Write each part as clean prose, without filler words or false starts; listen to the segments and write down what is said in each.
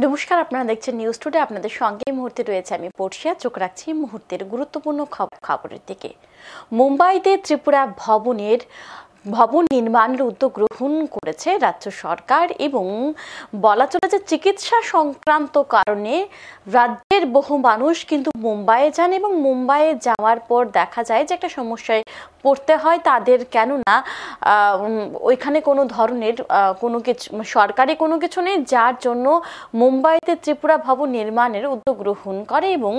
নমস্কার, আপনারা দেখছেন নিউজ টুডে। আপনাদের সঙ্গে এই মুহূর্তে রয়েছে আমি পড়শিয়া। চোখ রাখছি মুহূর্তের গুরুত্বপূর্ণ খবরের দিকে। মুম্বাইতে ত্রিপুরা ভবন নির্মাণের উদ্যোগ গ্রহণ করেছে রাজ্য সরকার এবং বলা চলে যে চিকিৎসা সংক্রান্ত কারণে রাজ্যের বহু মানুষ কিন্তু মুম্বাইয়ে যান এবং মুম্বাইয়ে যাওয়ার পর দেখা যায় যে একটা সমস্যায় পড়তে হয় তাদের, কেননা ওইখানে কোনো ধরনের কোনো কিছু সরকারি কোনো কিছু নেই, যার জন্য মুম্বাইতে ত্রিপুরা ভবন নির্মাণের উদ্যোগ গ্রহণ করে এবং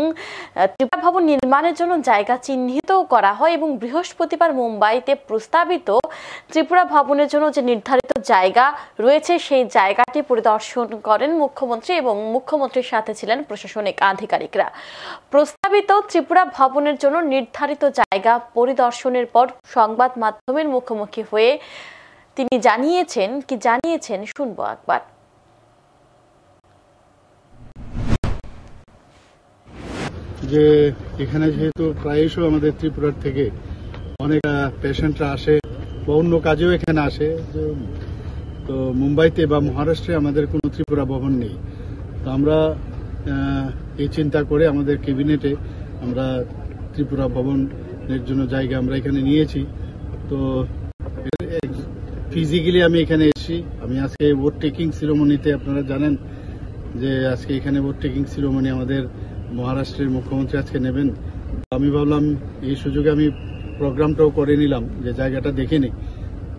ত্রিপুরা ভবন নির্মাণের জন্য জায়গা চিহ্নিত করা হয় এবং বৃহস্পতিবার মুম্বাইতে প্রস্তাবিত ত্রিপুরা ভবনের জন্য যে নির্ধারিত জায়গা রয়েছে সেই জায়গাটি পরিদর্শন করেন মুখ্যমন্ত্রী এবং মুখ্যমন্ত্রীর সাথে ছিলেন প্রশাসনিক আধিকারিকরা। প্রস্তাবিত ত্রিপুরা ভবনের জন্য নির্ধারিত জায়গা পরিদর্শনের পর সংবাদ মাধ্যমের মুখোমুখি হয়ে তিনি জানিয়েছেন শুনবো একবার। যে এখানে যেহেতু প্রায়শই আমাদের ত্রিপুরার থেকে অনেক পেশেন্টরা আসে বা অন্য কাজেও এখানে আসে, তো মুম্বাইতে বা মহারাষ্ট্রে আমাদের কোনো ত্রিপুরা ভবন নেই। তো আমরা এই চিন্তা করে আমাদের ক্যাবিনেটে আমরা ত্রিপুরা ভবনের জন্য জায়গা আমরা এখানে নিয়েছি। তো ফিজিক্যালি আমি এখানে এসেছি। আমি আজকে ভোট টেকিং সিরিমনিতে, আপনারা জানেন যে আজকে এখানে ভোট টেকিং সিরিমনি আমাদের মহারাষ্ট্রের মুখ্যমন্ত্রী আজকে নেবেন। আমি ভাবলাম এই সুযোগে আমি প্রোগ্রামটাও করে নিলাম, যে জায়গাটা দেখে নিই।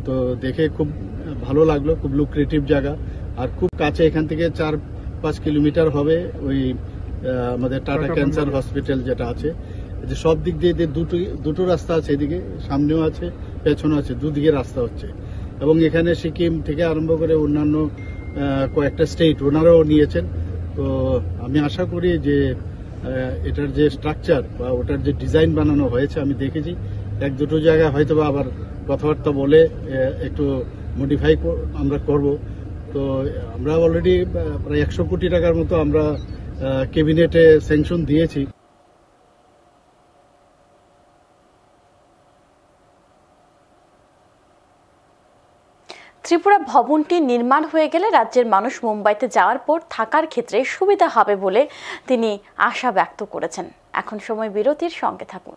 তো দেখে খুব ভালো লাগলো, খুব লুক্রেটিভ জায়গা আর খুব কাছে, এখান থেকে 4-5 কিলোমিটার হবে ওই আমাদের টাটা ক্যান্সার হসপিটাল যেটা আছে। যে সব দিক দিয়ে দুটো রাস্তা আছে, এদিকে সামনেও আছে পেছনেও আছে, দুদিকে রাস্তা হচ্ছে। এবং এখানে সিকিম থেকে আরম্ভ করে অন্যান্য কয়েকটা স্টেট ওনারাও নিয়েছেন। তো আমি আশা করি যে এটার যে স্ট্রাকচার বা ওটার যে ডিজাইন বানানো হয়েছে, আমি দেখেছি 1-2 জায়গায় হয়তো বা আবার কথাবার্তা বলে একটু মডিফাই আমরা করব। তো আমরা অলরেডি প্রায় 100 কোটি টাকার মতো আমরা ক্যাবিনেটে স্যাংশন দিয়েছি। ত্রিপুরা ভবনটি নির্মাণ হয়ে গেলে রাজ্যের মানুষ মুম্বাইতে যাওয়ার পর থাকার ক্ষেত্রে সুবিধা হবে বলে তিনি আশা ব্যক্ত করেছেন। এখন সময় বিরতির, সঙ্গে থাকুন।